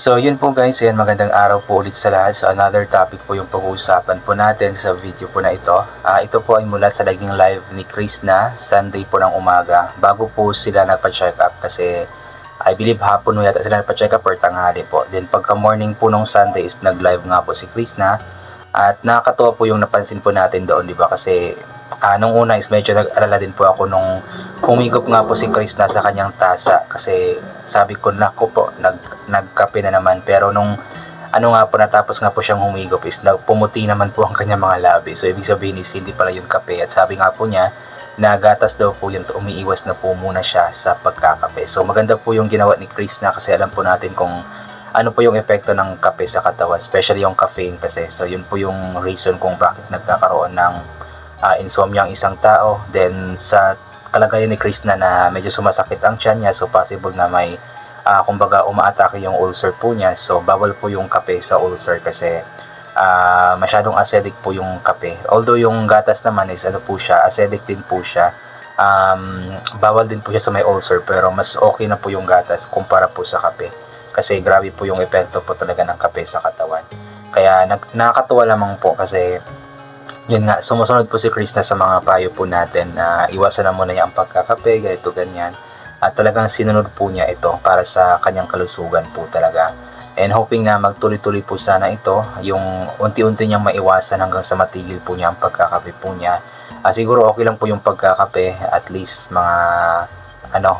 So yun po guys, ayan, magandang araw po ulit sa lahat. So another topic po yung pag-uusapan po natin sa video po na ito. Ito po ay mula sa naging live ni Chris na Sunday po ng umaga. Bago po sila nagpa-check up kasi I believe hapon mo yata sila nagpa-check up or tanghali po. Then pagka morning po nung Sunday is nag-live nga po si Chris na. At nakakatuwa po yung napansin po natin doon, di ba? Kasi nung una is medyo nag-alala din po ako nung humigop nga po si Chris na sa kanyang tasa. Kasi sabi ko, nako po, nagkape na naman. Pero nung nga po, natapos nga po siyang humigop is pumuti naman po ang kanyang mga labi. So ibig sabihin is hindi pala yung kape. At sabi nga po niya, nagatas daw po yun, umiiwas na po muna siya sa pagkakape. So maganda po yung ginawa ni Chris na kasi alam po natin kung ano po yung epekto ng kape sa katawan, especially yung caffeine kasi. So yun po yung reason kung bakit nagkakaroon ng insomnia ang isang tao. Then sa kalagayan ni Chris na medyo sumasakit ang tiyan niya, so possible na may kumbaga umaatake yung ulcer po niya. So bawal po yung kape sa ulcer kasi masyadong acidic po yung kape. Although yung gatas naman is ano po siya, acidic din po siya. Bawal din po siya sa may ulcer, pero mas okay na po yung gatas kumpara po sa kape. Kasi grabe po yung epekto po talaga ng kape sa katawan. Kaya nakakatuwa lamang po kasi yun nga, sumusunod po si Chris na sa mga payo po natin na iwasan na muna niya ang pagkakape, ganito ganyan. At talagang sinunod po niya ito para sa kanyang kalusugan po talaga. And hoping na magtuloy-tuloy po sana ito, yung unti-unti niyang maiwasan hanggang sa matigil po niya ang pagkakape po niya. Siguro okay lang po yung pagkakape, at least mga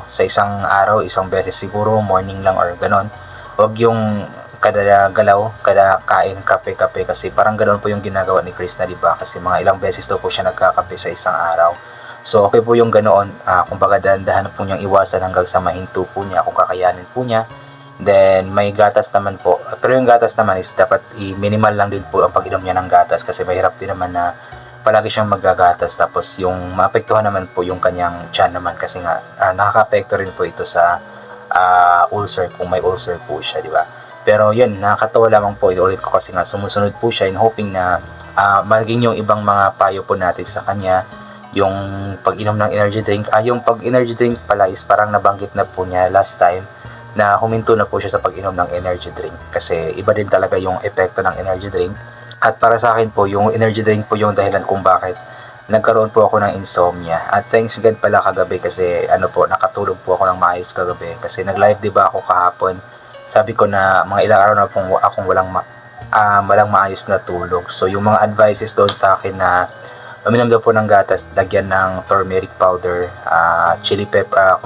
sa isang araw, isang beses siguro, morning lang or ganon. Huwag yung kada galaw, kada kain, kape-kape kasi parang ganoon po yung ginagawa ni Chris na, diba? Kasi mga ilang beses daw po siya nagkakape sa isang araw. So okay po yung ganoon, kumbaga dahan-dahan po niyang iwasan hanggang sa mahinto po niya kung kakayanin po niya. Then may gatas naman po, pero yung gatas naman is dapat minimal lang din po ang pag-inom niya ng gatas kasi mahirap din naman na palagi siyang maggagatas tapos yung maapektuhan naman po yung kanyang tiyan naman kasi nga nakaka-apekto rin po ito sa ulcer kung may ulcer po siya, di ba? Pero yun, nakakatawa lamang po, ulit ko kasi nga sumusunod po siya in hoping na maging yung ibang mga payo po natin sa kanya, yung pag-inom ng energy drink. Yung pag-energy drink pala is parang nabanggit na po niya last time na huminto na po siya sa pag-inom ng energy drink kasi iba din talaga yung epekto ng energy drink. At para sa akin po, yung energy drink po yung dahilan kung bakit nagkaroon po ako ng insomnia. At thanks God pala kagabi kasi nakatulog po ako ng maayos kagabi kasi nag-live diba ako kahapon. Sabi ko na mga ilang araw na pong akong walang maayos na tulog. So yung mga advices doon sa akin na uminom daw po ng gatas, lagyan ng turmeric powder, chili pepper,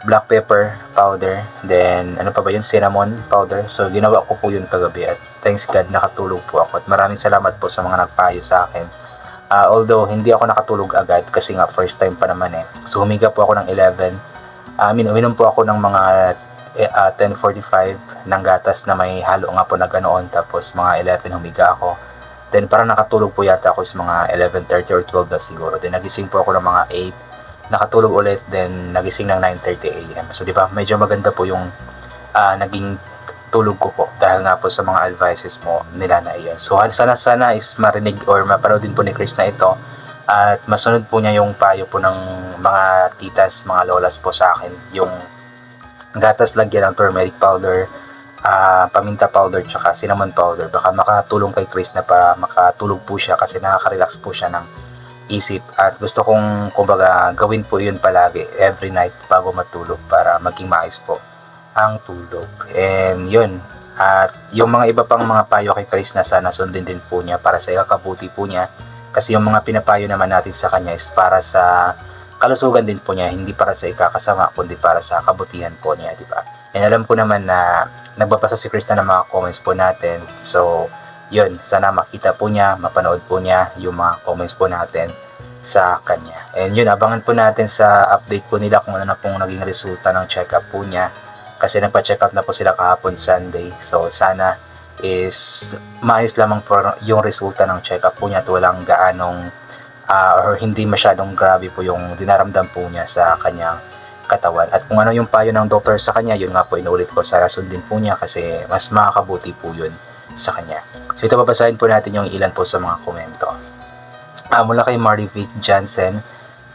black pepper powder, then ano pa ba yun, cinnamon powder. So ginawa ko po yun kagabi at thanks God nakatulog po ako at maraming salamat po sa mga nagpayo sa akin. Although hindi ako nakatulog agad kasi nga first time pa naman eh. So humiga po ako ng 11. Uminom po ako ng mga 10:45 ng gatas na may halo nga po na ganoon, tapos mga 11 humiga ako. Then parang nakatulog po yata ako sa mga 11:30 or 12 na siguro. Then nagising po ako ng mga 8, nakatulog ulit, then nagising ng 9:30 AM. So di ba medyo maganda po yung naging tulog ko po dahil nga po sa mga advices mo nila na iyon. So sana is marinig or mapanood din po ni Chris na ito at masunod po niya yung payo po ng mga titas, mga lolas po sa akin, yung gatas lagyan ng turmeric powder, paminta powder, tsaka cinnamon powder. Baka makatulong kay Chris na para makatulog po siya kasi nakaka-relax po siya ng isip. At gusto kong kumbaga gawin po yun palagi every night bago matulog para maging maayos po ang tulog. And yun, at yung mga iba pang mga payo kay Chris na sana sundin din po niya para sa ikakabuti po niya kasi yung mga pinapayo naman natin sa kanya is para sa kalusugan din po niya, hindi para sa ikakasama kundi para sa kabutihan po niya, di ba? And alam ko naman na nagbabasa si Chris na ng mga comments po natin. So yun, sana makita po niya, mapanood po niya yung mga comments po natin sa kanya. And yun, abangan po natin sa update po nila kung ano na pong naging resulta ng check-up po niya kasi nagpa-check up na po sila kahapon Sunday. So sana is maayos lamang po yung resulta ng check-up po niya at walang gaanong or hindi masyadong grabe po yung dinaramdam po niya sa kanyang katawan. At kung ano yung payo ng doktor sa kanya, yun nga po inuulit ko, sana sundin po niya kasi mas makakabuti po yun sa kanya. So ito, babasahin po natin yung ilan po sa mga komento. Mula kay Marivic Jansen,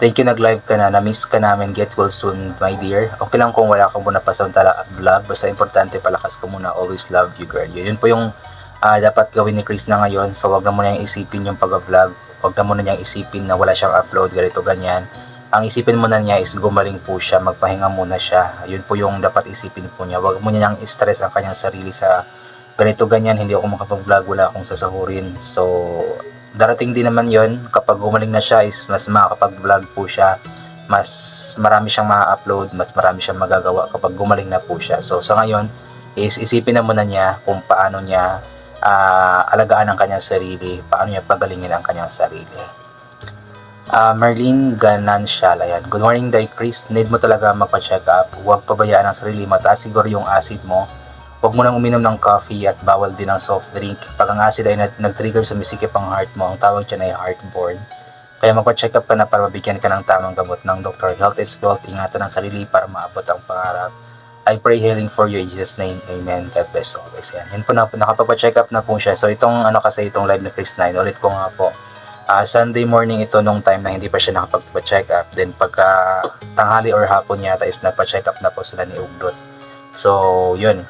Thank you, nag-live ka na. Na-miss ka namin. Get well soon, my dear. Okay lang kung wala ka muna pasamantala vlog. Basta importante, palakas ka muna. Always love you, girl. Yun po yung dapat gawin ni Chris na ngayon. So, wag na muna niyang isipin yung pag-vlog. Wag na muna niyang isipin na wala siyang upload, ganito, ganyan. Ang isipin muna niya is gumaling po siya. Magpahinga muna siya. Yun po yung dapat isipin po niya. Wag muna niyang i-stress ang kanyang sarili sa ganito, ganyan. Hindi ako makapag-vlog. Wala akong sasahurin. So, darating din naman yon kapag gumaling na siya is mas makakapag-vlog po siya, mas marami siyang ma-upload, mas marami siyang magagawa kapag gumaling na po siya. So sa ngayon is isipin na muna niya kung paano niya alagaan ang kanyang sarili, paano niya pagalingin ang kanyang sarili. Marlene Ganancial, ayan. Good morning, Day Chris. Need mo talaga magpa-check up. Huwag pabayaan ang sarili. Mataas siguro yung acid mo. Huwag mo nang uminom ng coffee at bawal din ng soft drink. Pag ang acid ay nag-trigger sa misikip ang heart mo, ang tawag dyan ay heartburn. Kaya magpa-check up ka na para mabigyan ka ng tamang gamot ng doktor. Health is wealth. Ingatan ang sarili para maabot ang pangarap. I pray healing for you in Jesus' name. Amen. God bless always. Yan. Yun po na, nakapag-check up na po siya. So itong itong live na Chris 9, ulit ko nga po. Sunday morning ito nung time na hindi pa siya nakapag-check up. Then pagka tanghali or hapon yata is nagpa-check up na po sila ni Ugdot. So yun.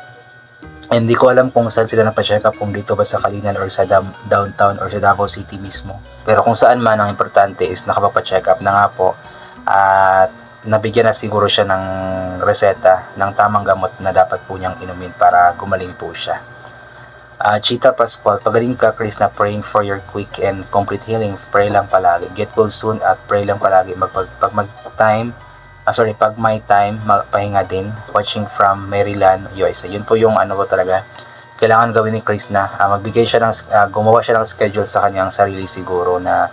Hindi ko alam kung saan sila napa-check up, kung dito ba sa Kalinan or sa downtown or sa Davao City mismo. Pero kung saan man, ang importante is nakapapa-check up na nga po at nabigyan na siguro siya ng reseta ng tamang gamot na dapat po niyang inumin para gumaling po siya. Chita Pascual, pagaling ka Chris, na praying for your quick and complete healing. Pray lang palagi. Get well soon at pray lang palagi. Pag may time, magpahinga din. Watching from Maryland, USA. Yun po yung po talaga kailangan gawin ni Chris na magbigay siya ng gumawa siya ng schedule sa kanyang sarili siguro na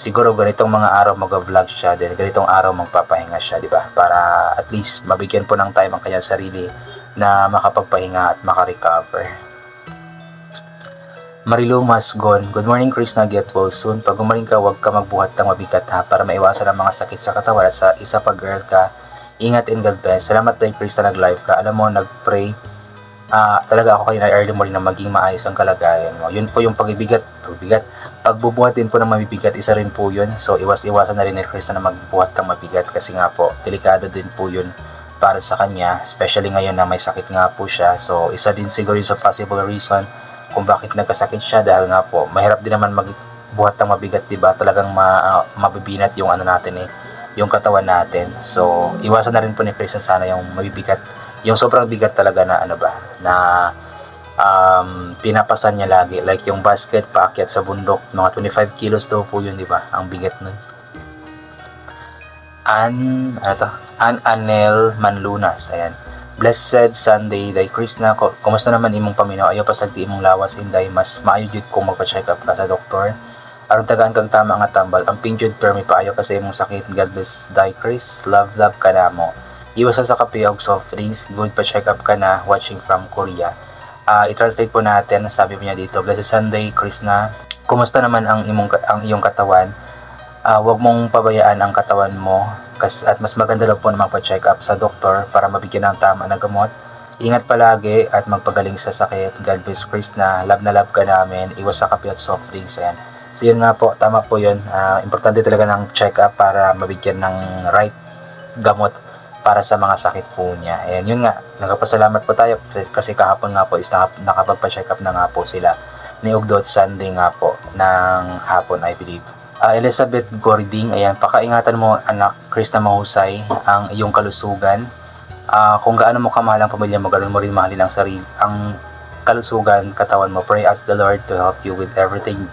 siguro ganitong mga araw mag-vlog siya, then ganitong araw magpapahinga siya, di ba? Para at least mabigyan po ng time ang kanyang sarili na makapagpahinga at makarecover. Marilu Masgon, good morning Chris, na get well soon. Pag gumaling ka, huwag ka magbuhat ng mabigat ha, para maiwasan ang mga sakit sa katawan. Sa isa pa girl ka, ingat and God bless. Salamat Day Chris na nag-live ka. Alam mo, nag-pray talaga ako kanina early morning na maging maayos ang kalagayan mo. Yun po yung pagbubuhat din po ng mabibigat, isa rin po yun. So iwasan na rin ni Chris na magbuhat ng mabigat kasi nga po, delikado din po yun para sa kanya, especially ngayon na may sakit nga po siya. So isa din siguro yung sa possible reason kung bakit nagkasakit siya, dahil nga po mahirap din naman magbuhat ng mabigat, diba? Talagang mabibinat yung yung katawan natin. So iwasan na rin po ni Chris na sana yung mabibigat, yung sobrang bigat talaga na pinapasan niya lagi, like yung basket paakyat sa bundok, mga 25 kilos daw po yun, diba? Ang bigat nun. Anel Manlunas, ayan. Blessed Sunday, Day Chris na ko. Kumusta naman imong paminaw? Ayaw pasagdi imong lawas, inday. Mas maayo jud kung magpa-check up ka sa doktor. Aron tagaan kang tama nga tambal. Ang pinjud permi paayo kasi imong sakit. God bless, Day Chris. Love ka na mo. Iwas sa kape og soft drinks. Good pa-check up ka na. Watching from Korea. I-translate po natin. Sabi mo niya dito, Blessed Sunday, Chris na. Kumusta naman ang iyong katawan? Huwag mong pabayaan ang katawan mo. At mas maganda lang po na magpa-check up sa doktor para mabigyan ng tama na gamot. Ingat palagi at magpagaling sa sakit. God bless Chris na love ka namin. Iwas sa kape at soft drinks. Ayan. So yun nga po, tama po yun. Importante talaga ng check up para mabigyan ng right gamot para sa mga sakit po niya. Ayan, yun nga. Nagpasalamat po tayo kasi kahapon nga po is nakapagpa-check up na nga po sila ni Ugdot Sunday nga po ng hapon, I believe. Elizabeth Gording, ayan, pakaingatan mo anak Chris na mahusay ang iyong kalusugan. Kung gaano mo kamahal ang pamilya mo, ganoon mo rin mahalin ang kalusugan, katawan mo. Pray, ask the Lord to help you with everything.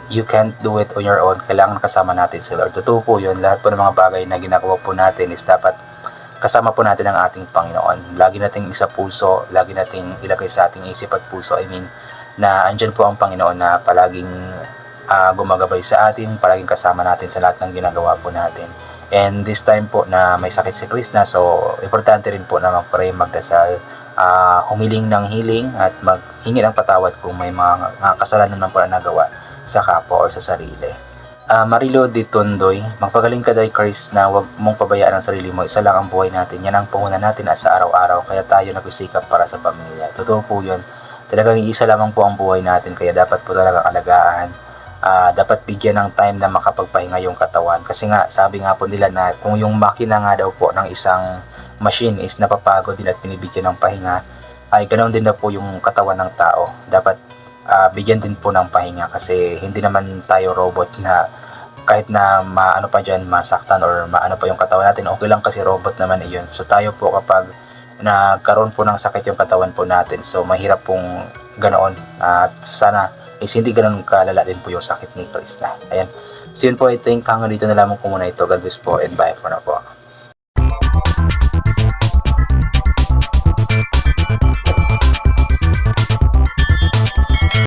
You can't do it on your own. Kailangan kasama natin si Lord. Totoo po yun. Lahat po ng mga bagay na ginagawa po natin is dapat kasama po natin ang ating Panginoon. Lagi nating isa puso, lagi nating ilagay sa ating isip at puso. Na andyan po ang Panginoon na palaging gumagabay sa atin, palaging kasama natin sa lahat ng ginagawa po natin. And this time po na may sakit si Chris na, so importante rin po na mag-pray, magdasal, humiling ng healing at maghingi ng patawad kung may mga kasalanan naman po na nagawa sa kapwa o sa sarili. Marilo Di Tondoy, magpagaling ka Day Chris na huwag mong pabayaan ang sarili mo. Isa lang ang buhay natin, yan ang puhunan natin sa araw-araw, kaya tayo nagsisikap para sa pamilya. Totoo po yun. Talagang isa lamang po ang buhay natin, kaya dapat po talagang alagaan dapat bigyan ng time na makapagpahinga yung katawan. Kasi nga, sabi nga po nila na kung yung makina nga daw po ng isang machine is napapagod din at binibigyan ng pahinga, ay ganoon din daw po yung katawan ng tao. Dapat bigyan din po ng pahinga kasi hindi naman tayo robot na kahit na maano pa dyan, masaktan or maano pa yung katawan natin, okay lang kasi robot naman iyon. So tayo po kapag nagkaroon po ng sakit yung katawan po natin, so mahirap pong ganoon. At sana is hindi ganoon kalala din po yung sakit ni Chris na. Ayan. So yun po, I think hanggang dito na lamang po muna ito. God bless po and bye for now po.